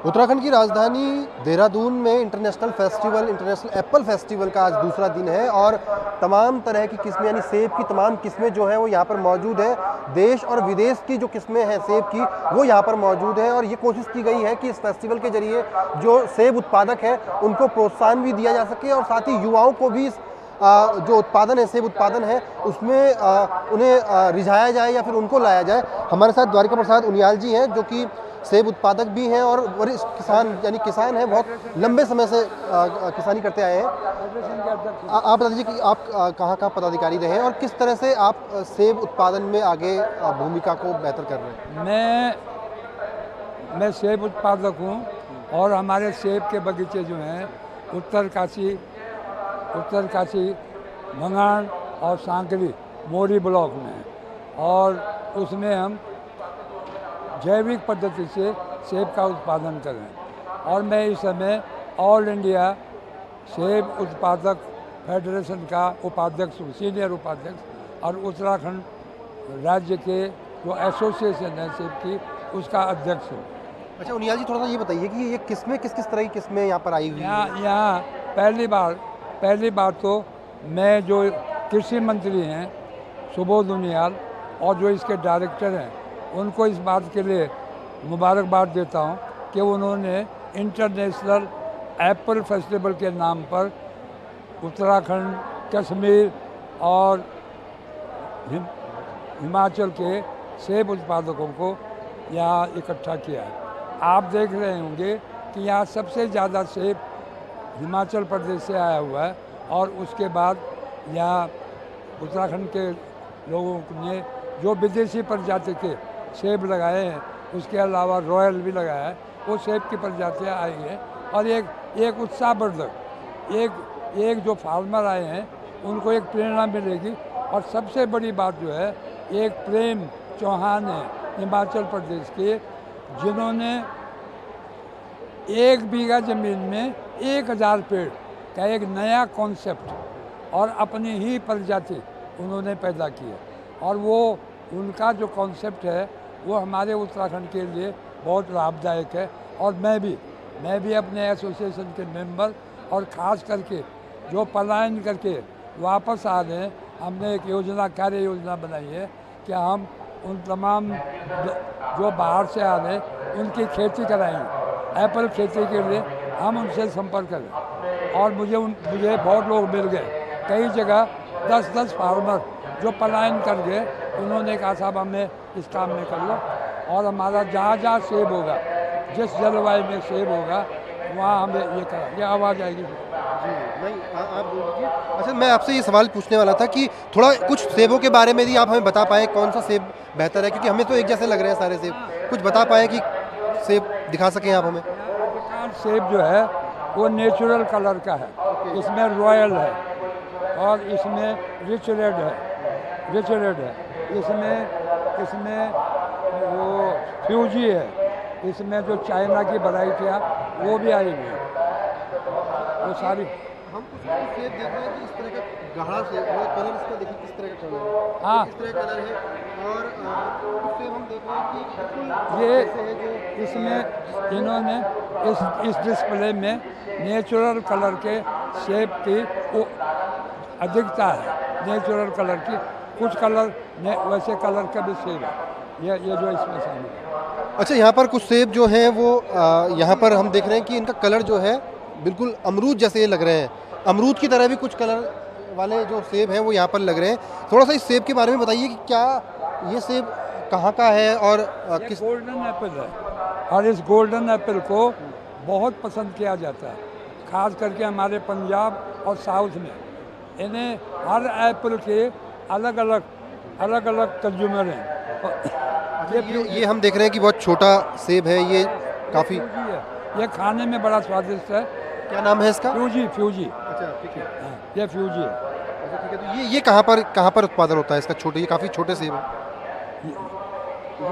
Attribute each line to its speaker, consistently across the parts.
Speaker 1: उत्तराखंड की राजधानी देहरादून में इंटरनेशनल एप्पल फेस्टिवल का आज दूसरा दिन है और तमाम तरह की किस्में यानी सेब की तमाम किस्में जो हैं वो यहाँ पर मौजूद है। देश और विदेश की जो किस्में हैं सेब की वो यहाँ पर मौजूद है और ये कोशिश की गई है कि इस फेस्टिवल के जरिए जो सेब उत्पादक हैं उनको प्रोत्साहन भी दिया जा सके और साथ ही युवाओं को भी जो उत्पादन है सेब उत्पादन है उसमें उन्हें रिझाया जाए या फिर उनको लाया जाए। हमारे साथ द्वारिका प्रसाद उनियाल जी हैं जो कि सेब उत्पादक भी हैं और वरिष्ठ किसान हैं, बहुत लंबे समय से किसानी करते आए हैं। आप बता दीजिए कि आप कहाँ कहाँ पदाधिकारी रहे हैं और किस तरह से आप सेब उत्पादन में आगे भूमिका को बेहतर कर रहे हैं।
Speaker 2: मैं सेब उत्पादक हूँ और हमारे सेब के बगीचे जो हैं उत्तरकाशी, भंगाण और सांकरी मोरी ब्लॉक में है और उसमें हम जैविक पद्धति से सेब का उत्पादन कर रहे हैं। और मैं इस समय ऑल इंडिया सेब उत्पादक फेडरेशन का उपाध्यक्ष हूँ, सीनियर उपाध्यक्ष, और उत्तराखंड राज्य के जो एसोसिएशन है सेब की उसका अध्यक्ष हूँ।
Speaker 1: अच्छा उनियाल जी, थोड़ा सा ये बताइए कि ये किस्में किस तरह की किस्में यहाँ पर आई हुई हैं?
Speaker 2: यहाँ पहली बार तो मैं जो कृषि मंत्री हैं सुबोध उनियाल और जो इसके डायरेक्टर हैं उनको इस बात के लिए मुबारकबाद देता हूँ कि उन्होंने इंटरनेशनल एप्पल फेस्टिवल के नाम पर उत्तराखंड, कश्मीर और हिमाचल के सेब उत्पादकों को यहाँ इकट्ठा किया है। आप देख रहे होंगे कि यहाँ सबसे ज़्यादा सेब हिमाचल प्रदेश से आया हुआ है और उसके बाद यहाँ उत्तराखंड के लोगों ने जो विदेशी प्रजाति के सेब लगाए हैं, उसके अलावा रॉयल भी लगाया है, वो सेब की प्रजातियाँ आई हैं और एक उत्साहवर्धक एक जो फार्मर आए हैं उनको एक प्रेरणा मिलेगी। और सबसे बड़ी बात जो है, एक प्रेम चौहान है हिमाचल प्रदेश के, जिन्होंने 1 बीघा ज़मीन में 1000 पेड़ का एक नया कॉन्सेप्ट और अपनी ही प्रजाति उन्होंने पैदा की है और वो उनका जो कॉन्सेप्ट है वो हमारे उत्तराखंड के लिए बहुत लाभदायक है। और मैं भी अपने एसोसिएशन के मेंबर और ख़ास करके जो पलायन करके वापस आ रहे हैं, हमने एक कार्य योजना बनाई है कि हम उन तमाम जो बाहर से आ रहे हैं उनकी खेती कराएंगे। एप्पल खेती के लिए हम उनसे संपर्क करें और मुझे बहुत लोग मिल गए, कई जगह 10 फार्मर जो पलायन कर गए, उन्होंने कहा साहब हमें इस काम में कर लो और हमारा जहाँ सेब होगा, जिस जलवायु में सेब होगा वहाँ हमें ये आवाज़ आएगी।
Speaker 1: नहीं आप बोलिए। अच्छा मैं आपसे ये सवाल पूछने वाला था कि थोड़ा कुछ सेबों के बारे में भी आप हमें बता पाएँ कौन सा सेब बेहतर है, क्योंकि हमें तो एक जैसे लग रहे हैं सारे सेब, कुछ बता पाएँ कि सेब दिखा सकें आप हमें।
Speaker 2: सेब जो है वो नेचुरल कलर का है, इसमें रॉयल है और इसमें रिच रेड है, इसमें वो फ्यूजी है, इसमें जो चाइना की वैरायटियाँ वो भी आई हुई है, वो सारी।
Speaker 1: हम कुछ सेब देख रहे हैं कि इस तरह का गाढ़ा सेब है, कलर इसका देखिए किस तरह का कलर है,
Speaker 2: हाँ
Speaker 1: किस तरह का कलर है। और कुछ सेब हम देख रहे हैं कि
Speaker 2: ये
Speaker 1: ऐसे है जो
Speaker 2: इसमें इन्होंने इस डिस्प्ले में नेचुरल कलर के सेब की वो अधिकता है, नेचुरल कलर की। कुछ कलर वैसे कलर का भी सेब है, ये जो इसमें शामिल है।
Speaker 1: अच्छा यहाँ पर कुछ सेब जो हैं वो यहाँ पर हम देख रहे हैं कि इनका कलर जो है बिल्कुल अमरूद जैसे लग रहे हैं, अमरूद की तरह भी कुछ कलर वाले जो सेब हैं वो यहाँ पर लग रहे हैं। थोड़ा सा इस सेब के बारे में बताइए कि क्या ये सेब कहाँ का है और किस।
Speaker 2: गोल्डन एप्पल है और इस गोल्डन एप्पल को बहुत पसंद किया जाता है, खास करके हमारे पंजाब और साउथ में। इन्हें हर एप्पल के अलग अलग कंज्यूमर हैं।
Speaker 1: ये हम देख रहे हैं कि बहुत छोटा सेब है, ये काफ़ी
Speaker 2: ये खाने में बड़ा स्वादिष्ट है।
Speaker 1: क्या नाम है इसका?
Speaker 2: फ्यूजी।
Speaker 1: अच्छा ठीक है,
Speaker 2: ये फ्यूजी है।
Speaker 1: अच्छा ठीक है। तो ये कहाँ पर उत्पादन होता है इसका? छोटे, ये काफ़ी छोटे सेब है, ये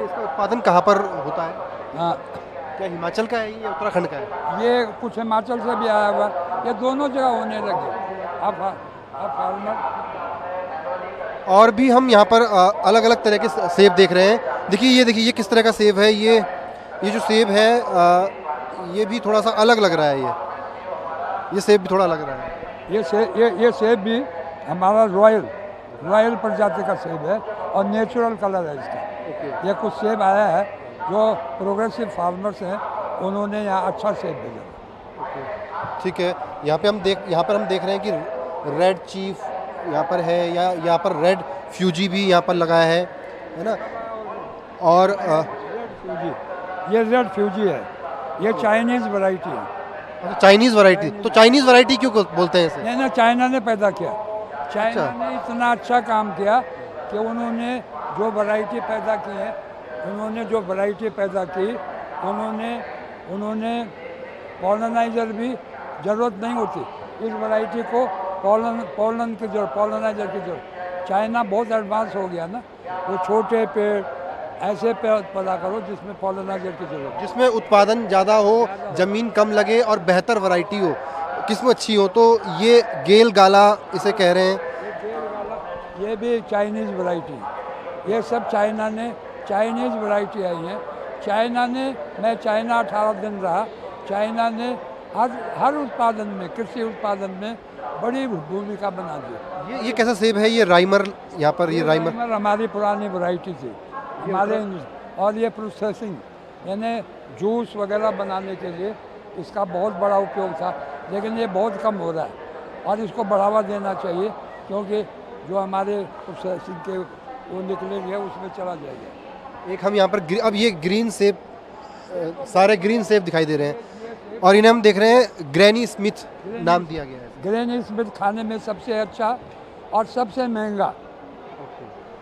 Speaker 1: इसका उत्पादन कहाँ पर होता है?
Speaker 2: हाँ,
Speaker 1: क्या हिमाचल का है या उत्तराखंड का है?
Speaker 2: ये कुछ हिमाचल से भी आया हुआ, ये दोनों जगह होने लगे। अब फार्मर
Speaker 1: और भी हम यहाँ पर अलग अलग तरह के सेब देख रहे हैं। देखिए ये किस तरह का सेब है। ये जो सेब है ये भी थोड़ा सा अलग लग रहा है, ये सेब भी थोड़ा लग रहा है।
Speaker 2: ये सेब भी हमारा रॉयल प्रजाति का सेब है और नेचुरल कलर है इसका। ये कुछ सेब आया है जो प्रोग्रेसिव फार्मर्स हैं, उन्होंने यहाँ अच्छा सेब भेजा।
Speaker 1: ठीक है, यहाँ पर हम देख रहे हैं कि रेड चीफ यहाँ पर है, या यहाँ पर रेड फ्यूजी भी यहाँ पर लगाया है ना। और
Speaker 2: ये रेड फ्यूजी है, ये चाइनीज़ वैरायटी है।
Speaker 1: चाइनीज़ वैरायटी, तो चाइनीज़ वैरायटी क्यों बोलते हैं इसे?
Speaker 2: नहीं ना, चाइना ने पैदा किया। चाइना ने इतना अच्छा काम किया कि उन्होंने जो वैरायटी पैदा की है, उन्होंने पॉलिनाइजर भी ज़रूरत नहीं होती इस वैरायटी को, पॉलिनाइजर की जरूरत। चाइना बहुत एडवांस हो गया ना, वो छोटे पेड़ ऐसे पेड़ पैदा करो जिसमें पॉलिनाइजर की जरूरत,
Speaker 1: जिसमें उत्पादन ज़्यादा हो, ज़मीन कम लगे और बेहतर वैरायटी हो, किस्म अच्छी हो। तो ये गेल गाला इसे कह रहे हैं।
Speaker 2: ये भी चाइनीज़ वैरायटी, ये सब चाइनीज़ वैरायटी आई है। मैं चाइना 18 दिन रहा। चाइना ने हर उत्पादन में, कृषि उत्पादन में बड़ी भूमिका बना दी।
Speaker 1: ये कैसा सेब है? ये राइमर, यहाँ पर ये राइमर
Speaker 2: हमारी पुरानी वैरायटी थी हमारे, और ये प्रोसेसिंग यानी जूस वगैरह बनाने के लिए इसका बहुत बड़ा उपयोग था, लेकिन ये बहुत कम हो रहा है और इसको बढ़ावा देना चाहिए, क्योंकि जो हमारे प्रोसेसिंग के वो निकलेंगे उसमें चला जाएगा।
Speaker 1: एक हम यहाँ पर अब ये ग्रीन सेब, सारे ग्रीन सेब दिखाई दे रहे हैं, और इन्हें हम देख रहे हैं ग्रैनी स्मिथ नाम दिया गया है।
Speaker 2: ग्रैनी स्मिथ खाने में सबसे अच्छा और सबसे महंगा।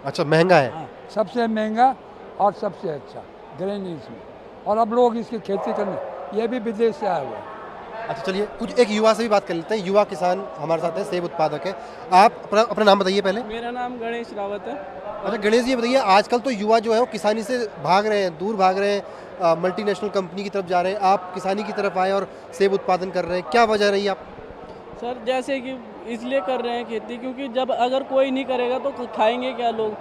Speaker 1: अच्छा, महंगा है।
Speaker 2: हाँ, सबसे महंगा और सबसे अच्छा ग्रैनी स्मिथ, और अब लोग इसकी खेती करने, ये भी विदेश से आया हुआ है।
Speaker 1: अच्छा, चलिए कुछ एक युवा से भी बात कर लेते हैं। युवा किसान हमारे साथ हैं, सेब उत्पादक हैं। आप अपना नाम बताइए पहले।
Speaker 3: मेरा नाम गणेश रावत है।
Speaker 1: अच्छा गणेश जी, बताइए, आजकल तो युवा जो है वो किसानी से भाग रहे हैं, दूर भाग रहे हैं, मल्टीनेशनल कंपनी की तरफ जा रहे हैं। आप किसानी की तरफ आए और सेब उत्पादन कर रहे हैं, क्या वजह रही आप?
Speaker 3: सर जैसे कि इसलिए कर रहे हैं खेती, क्योंकि जब अगर कोई नहीं करेगा तो खाएंगे क्या लोग।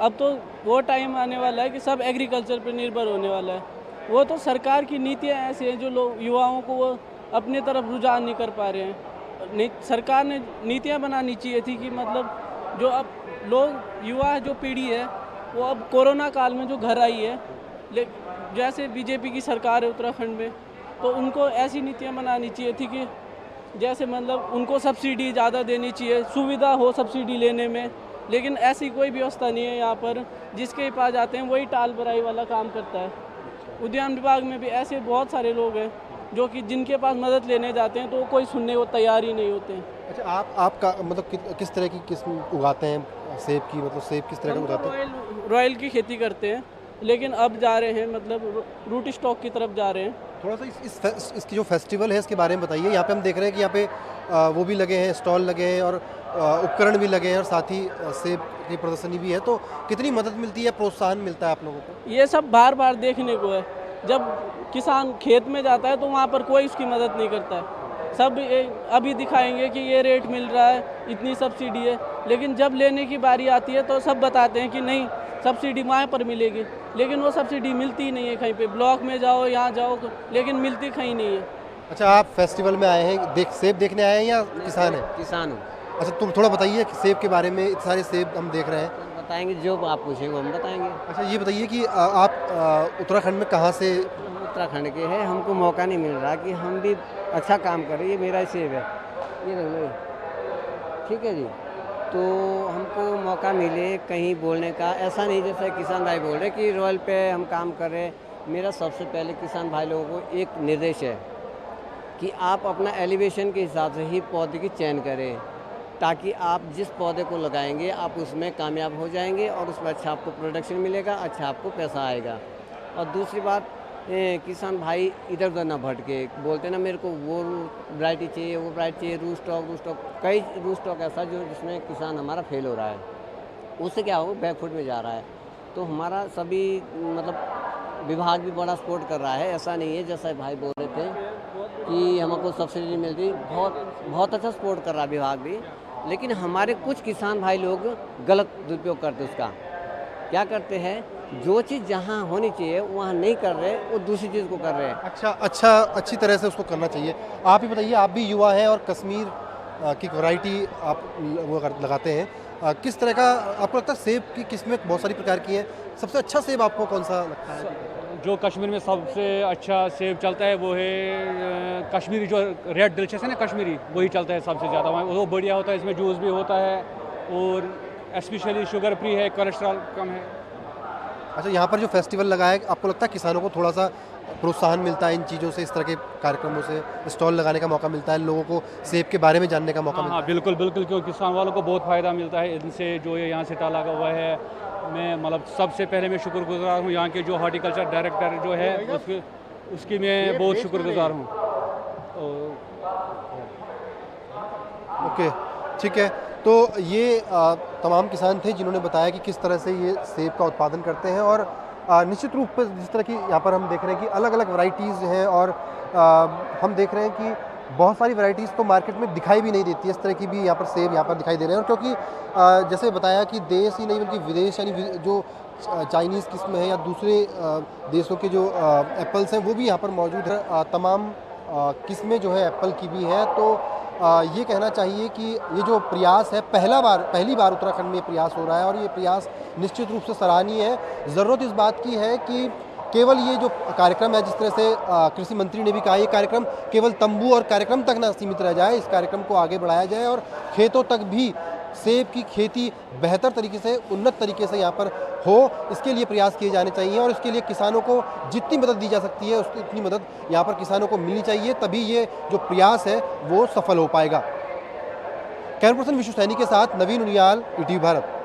Speaker 3: अब तो वो टाइम आने वाला है कि सब एग्रीकल्चर पर निर्भर होने वाला है। वो तो सरकार की नीतियाँ ऐसी हैं जो लोग युवाओं को वो अपने तरफ रुझान नहीं कर पा रहे हैं। सरकार ने नीतियाँ बनानी चाहिए थी कि मतलब जो अब लोग युवा जो पीढ़ी है वो अब कोरोना काल में जो घर आई है, जैसे बीजेपी की सरकार है उत्तराखंड में, तो उनको ऐसी नीतियाँ बनानी चाहिए थी कि जैसे मतलब उनको सब्सिडी ज़्यादा देनी चाहिए, सुविधा हो सब्सिडी लेने में। लेकिन ऐसी कोई व्यवस्था नहीं है यहाँ पर। जिसके पास जाते हैं वही टाल बराई वाला काम करता है। उद्यान विभाग में भी ऐसे बहुत सारे लोग हैं जो कि जिनके पास मदद लेने जाते हैं तो कोई सुनने को तैयार ही नहीं होते हैं।
Speaker 1: अच्छा, आपका मतलब किस तरह की किस्म उगाते हैं सेब की? मतलब सेब किस तरह का उगाते हैं?
Speaker 3: रॉयल की खेती करते हैं, लेकिन अब जा रहे हैं मतलब रूट स्टॉक की तरफ जा रहे हैं।
Speaker 1: थोड़ा सा इसकी जो फेस्टिवल है इसके बारे में बताइए। यहाँ पे हम देख रहे हैं कि यहाँ पे वो भी लगे हैं, स्टॉल लगे हैं और उपकरण भी लगे हैं, और साथ ही सेब की प्रदर्शनी भी है। तो कितनी मदद मिलती है, प्रोत्साहन मिलता है आप लोगों को?
Speaker 3: ये सब बार बार देखने को है। जब किसान खेत में जाता है तो वहाँ पर कोई उसकी मदद नहीं करता है। सब अभी दिखाएंगे कि ये रेट मिल रहा है, इतनी सब्सिडी है, लेकिन जब लेने की बारी आती है तो सब बताते हैं कि नहीं सब्सिडी वहाँ पर मिलेगी, लेकिन वो सब्सिडी मिलती ही नहीं है कहीं पे। ब्लॉक में जाओ, यहाँ जाओ, लेकिन मिलती कहीं नहीं है।
Speaker 1: अच्छा, आप फेस्टिवल में आए हैं, सेब देखने आए हैं या किसान हैं?
Speaker 4: किसान हूँ।
Speaker 1: अच्छा, तुम थोड़ा बताइए कि सेब के बारे में। इतने सारे सेब हम देख रहे हैं।
Speaker 4: बताएंगे, जो आप पूछेंगे हम बताएंगे।
Speaker 1: अच्छा, ये बताइए कि आप उत्तराखंड में कहाँ से?
Speaker 4: उत्तराखंड के हैं। हमको मौका नहीं मिल रहा कि हम भी अच्छा काम करें। ये मेरा सेब है, ये देख लो, ठीक है जी। तो हमको मौका मिले कहीं बोलने का, ऐसा नहीं जैसे किसान भाई बोल रहे कि रॉयल पे हम काम कर रहे। मेरा सबसे पहले किसान भाई लोगों को एक निर्देश है कि आप अपना एलिवेशन के हिसाब से ही पौधे की चयन करें, ताकि आप जिस पौधे को लगाएंगे आप उसमें कामयाब हो जाएंगे और उसमें अच्छा आपको प्रोडक्शन मिलेगा, अच्छा आपको पैसा आएगा। और दूसरी बात, किसान भाई इधर उधर ना भटके, बोलते ना मेरे को वो वैरायटी चाहिए, वो वैरायटी चाहिए, रूट स्टॉक कई रूट स्टॉक ऐसा जो जिसमें किसान हमारा फेल हो रहा है, उससे क्या हो बैकफुट में जा रहा है। तो हमारा सभी मतलब विभाग भी बड़ा सपोर्ट कर रहा है। ऐसा नहीं है जैसा भाई बोल रहे थे कि हमको सब्सिडी मिलती, बहुत अच्छा सपोर्ट कर रहा है विभाग भी। लेकिन हमारे कुछ किसान भाई लोग गलत दुरुपयोग करते उसका। क्या करते हैं जो चीज़ जहाँ होनी चाहिए वहाँ नहीं कर रहे, वो दूसरी चीज़ को कर रहे हैं।
Speaker 1: अच्छी तरह से उसको करना चाहिए। आप ही बताइए, आप भी युवा हैं और कश्मीर की वैरायटी आप लगाते हैं, किस तरह का आपको लगता है? सेब की किस्में बहुत सारी प्रकार की हैं, सबसे अच्छा सेब आपको कौन सा लगता है?
Speaker 5: जो कश्मीर में सबसे अच्छा सेब चलता है वो है कश्मीरी, जो रेड डिलीशियस है ना कश्मीरी, वही चलता है सबसे ज़्यादा। वो बढ़िया होता है, इसमें जूस भी होता है और स्पेशली शुगर फ्री है, कोलेस्ट्रॉल कम है।
Speaker 1: अच्छा, यहाँ पर जो फेस्टिवल लगा है, आपको लगता है किसानों को थोड़ा सा प्रोत्साहन मिलता है इन चीज़ों से, इस तरह के कार्यक्रमों से स्टॉल लगाने का मौका मिलता है, लोगों को सेब के बारे में जानने का मौका मिलता
Speaker 5: हाँ
Speaker 1: है?
Speaker 5: बिल्कुल बिल्कुल, क्योंकि किसान वालों को बहुत फ़ायदा मिलता है इनसे, जो ये यहाँ से स्टॉल लगा हुआ है। मैं मतलब सबसे पहले मैं शुक्रगुजार हूँ यहाँ के जो हॉर्टिकल्चर डायरेक्टर जो है उसकी मैं बहुत शुक्रगुजार हूँ।
Speaker 1: ओके, ठीक है। तो ये तमाम किसान थे जिन्होंने बताया कि किस तरह से ये सेब का उत्पादन करते हैं, और निश्चित रूप से जिस तरह की यहाँ पर हम देख रहे हैं कि अलग अलग वैरायटीज़ हैं, और हम देख रहे हैं कि बहुत सारी वैरायटीज़ तो मार्केट में दिखाई भी नहीं देती है। इस तरह की भी यहाँ पर सेब यहाँ पर दिखाई दे रहे हैं, और क्योंकि जैसे बताया कि देश ही नहीं बल्कि विदेश, यानी जो चाइनीज़ किस्म है या दूसरे देशों के जो एप्पल्स हैं वो भी यहाँ पर मौजूद है। तमाम किस्में जो है एप्पल की भी हैं। तो ये कहना चाहिए कि ये जो प्रयास है, पहली बार उत्तराखंड में प्रयास हो रहा है, और ये प्रयास निश्चित रूप से सराहनीय है। ज़रूरत इस बात की है कि केवल ये जो कार्यक्रम है, जिस तरह से कृषि मंत्री ने भी कहा, ये कार्यक्रम केवल तंबू और कार्यक्रम तक ना सीमित रह जाए, इस कार्यक्रम को आगे बढ़ाया जाए और खेतों तक भी सेब की खेती बेहतर तरीके से, उन्नत तरीके से यहाँ पर हो, इसके लिए प्रयास किए जाने चाहिए। और इसके लिए किसानों को जितनी मदद दी जा सकती है उतनी मदद यहाँ पर किसानों को मिलनी चाहिए, तभी ये जो प्रयास है वो सफल हो पाएगा। कैमरा पर्सन विश्व सैनी के साथ नवीन उनियाल, ईटीवी भारत।